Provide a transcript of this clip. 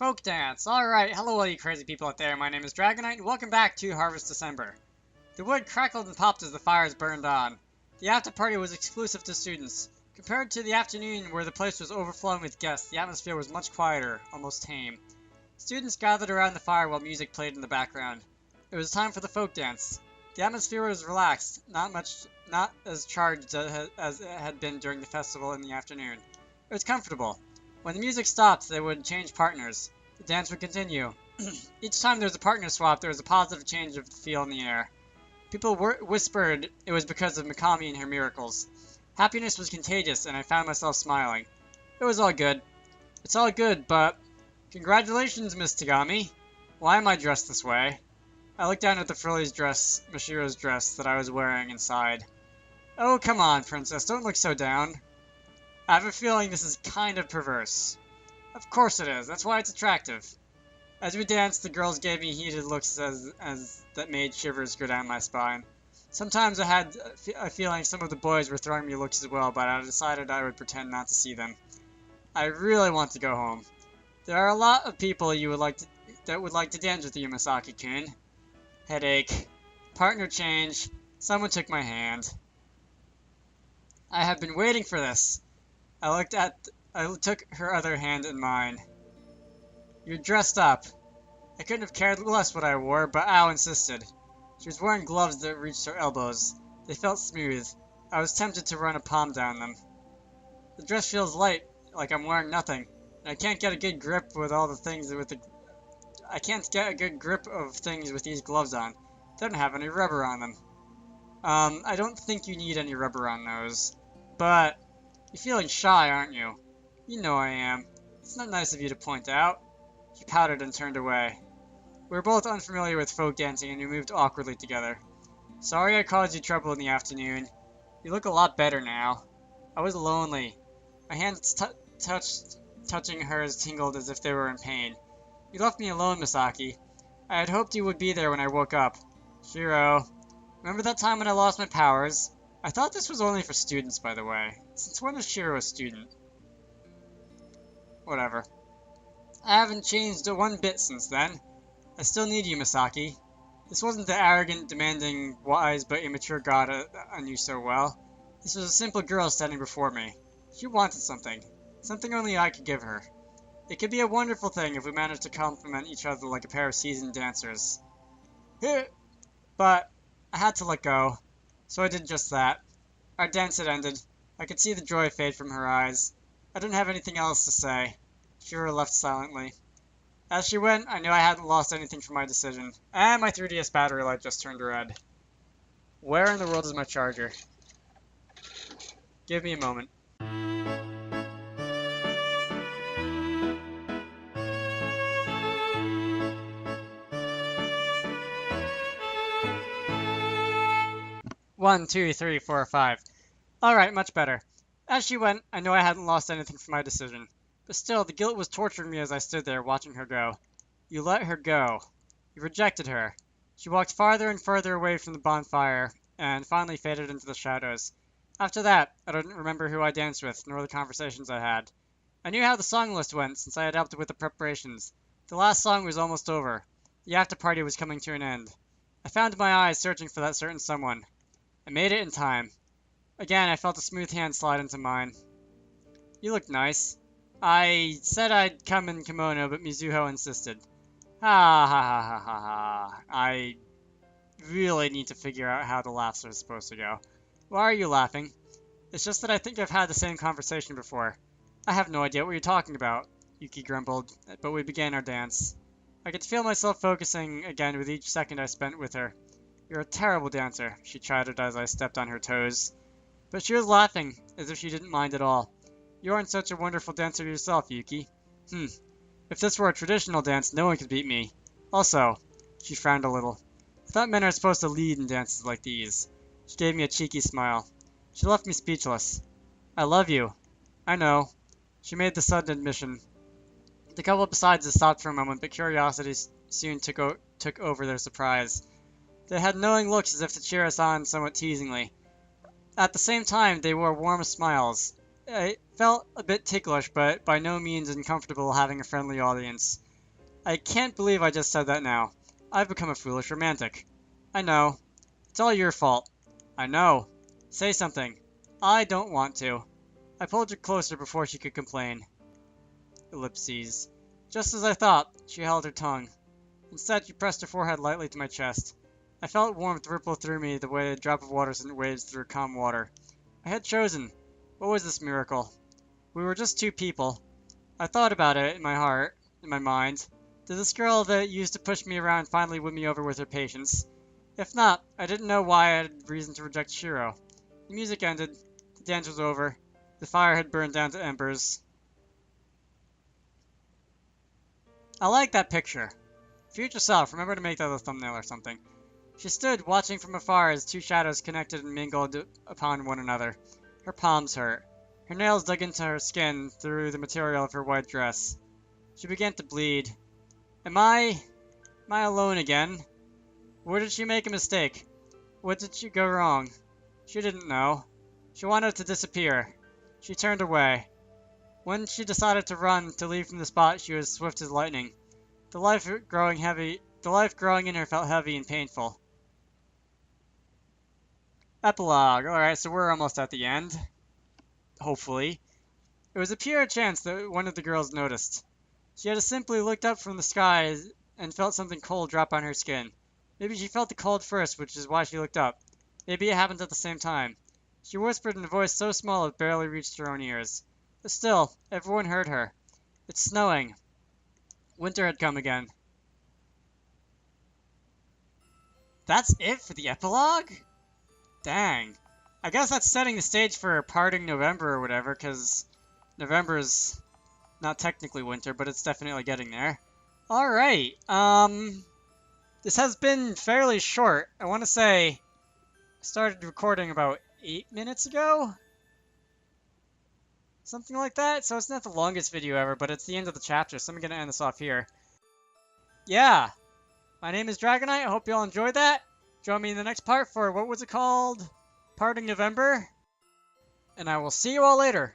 Folk dance. Alright, hello all you crazy people out there. My name is Dragonite, and welcome back to Harvest December. The wood crackled and popped as the fires burned on. The after party was exclusive to students. Compared to the afternoon where the place was overflowing with guests, the atmosphere was much quieter, almost tame. Students gathered around the fire while music played in the background. It was time for the folk dance. The atmosphere was relaxed, not as charged as it had been during the festival in the afternoon. It was comfortable. When the music stopped, they would change partners. The dance would continue. Each time there was a partner swap, there was a positive change of the feel in the air. People whispered it was because of Mikami and her miracles. Happiness was contagious, and I found myself smiling. It was all good. It's all good, but... Congratulations, Miss Tagami. Why am I dressed this way? I looked down at the frilly dress, Mashiro's dress, that I was wearing and sighed. Oh, come on, princess, don't look so down. I have a feeling this is kind of perverse. Of course it is, that's why it's attractive. As we danced, the girls gave me heated looks that made shivers go down my spine. Sometimes I had a feeling some of the boys were throwing me looks as well, but I decided I would pretend not to see them. I really want to go home. There are a lot of people that would like to dance with you, Masaki-kun. Headache. Partner change. Someone took my hand. I have been waiting for this. I took her other hand in mine. You're dressed up. I couldn't have cared less what I wore, but Ao insisted. She was wearing gloves that reached her elbows. They felt smooth. I was tempted to run a palm down them. The dress feels light, like I'm wearing nothing, and I can't get a good grip with all the things with the... I can't get a good grip of things with these gloves on. They don't have any rubber on them. I don't think you need any rubber on those. But... You're feeling shy, aren't you? You know I am. It's not nice of you to point out. She pouted and turned away. We were both unfamiliar with folk dancing and we moved awkwardly together. Sorry I caused you trouble in the afternoon. You look a lot better now. I was lonely. My hands touching hers tingled as if they were in pain. You left me alone, Masaki. I had hoped you would be there when I woke up. Shiro. Remember that time when I lost my powers? I thought this was only for students, by the way. Since when is Shiro a student? Whatever. I haven't changed one bit since then. I still need you, Masaki. This wasn't the arrogant, demanding, wise, but immature god I knew so well. This was a simple girl standing before me. She wanted something. Something only I could give her. It could be a wonderful thing if we managed to complement each other like a pair of seasoned dancers. But I had to let go. So I did just that. Our dance had ended. I could see the joy fade from her eyes. I didn't have anything else to say. Shiro left silently. As she went, I knew I hadn't lost anything from my decision. And my 3DS battery light just turned red. Where in the world is my charger? Give me a moment. One, two, three, four, five. Alright, much better. As she went, I knew I hadn't lost anything from my decision. But still, the guilt was torturing me as I stood there, watching her go. You let her go. You rejected her. She walked farther and further away from the bonfire, and finally faded into the shadows. After that, I didn't remember who I danced with, nor the conversations I had. I knew how the song list went, since I had helped with the preparations. The last song was almost over. The after-party was coming to an end. I found my eyes searching for that certain someone. I made it in time. Again, I felt a smooth hand slide into mine. You look nice. I said I'd come in kimono, but Mizuho insisted. Ha ha ha ha ha ha. I really need to figure out how the laughs are supposed to go. Why are you laughing? It's just that I think I've had the same conversation before. I have no idea what you're talking about, Yuki grumbled, but we began our dance. I could feel myself focusing again with each second I spent with her. You're a terrible dancer, she chided as I stepped on her toes. But she was laughing, as if she didn't mind at all. You aren't such a wonderful dancer yourself, Yuki. If this were a traditional dance, no one could beat me. Also, she frowned a little. I thought men are supposed to lead in dances like these. She gave me a cheeky smile. She left me speechless. I love you. I know. She made the sudden admission. The couple besides us stopped for a moment, but curiosity soon took over their surprise. They had knowing looks as if to cheer us on somewhat teasingly. At the same time, they wore warm smiles. I felt a bit ticklish, but by no means uncomfortable having a friendly audience. I can't believe I just said that now. I've become a foolish romantic. I know. It's all your fault. I know. Say something. I don't want to. I pulled her closer before she could complain. Ellipses. Just as I thought, she held her tongue. Instead, she pressed her forehead lightly to my chest. I felt warmth ripple through me the way a drop of water sent waves through calm water. I had chosen. What was this miracle? We were just two people. I thought about it in my heart, in my mind. Did this girl that used to push me around finally win me over with her patience? If not, I didn't know why I had reason to reject Shiro. The music ended. The dance was over. The fire had burned down to embers. I like that picture. Future self, remember to make that a thumbnail or something. She stood, watching from afar as two shadows connected and mingled upon one another. Her palms hurt. Her nails dug into her skin through the material of her white dress. She began to bleed. Am I alone again? Where did she make a mistake? What did she go wrong? She didn't know. She wanted to disappear. She turned away. When she decided to run, to leave from the spot, she was swift as lightning. The life growing in her felt heavy and painful. Epilogue. Alright, so we're almost at the end. Hopefully. It was a pure chance that one of the girls noticed. She had simply looked up from the sky and felt something cold drop on her skin. Maybe she felt the cold first, which is why she looked up. Maybe it happened at the same time. She whispered in a voice so small it barely reached her own ears. But still, everyone heard her. It's snowing. Winter had come again. That's it for the epilogue? Dang. I guess that's setting the stage for parting November or whatever, because November's not technically winter, but it's definitely getting there. Alright, this has been fairly short. I want to say I started recording about 8 minutes ago? Something like that, so it's not the longest video ever, but it's the end of the chapter, so I'm going to end this off here. Yeah, my name is Dragonite, I hope you all enjoyed that. Join me in the next part for, what was it called? Parting November. And I will see you all later.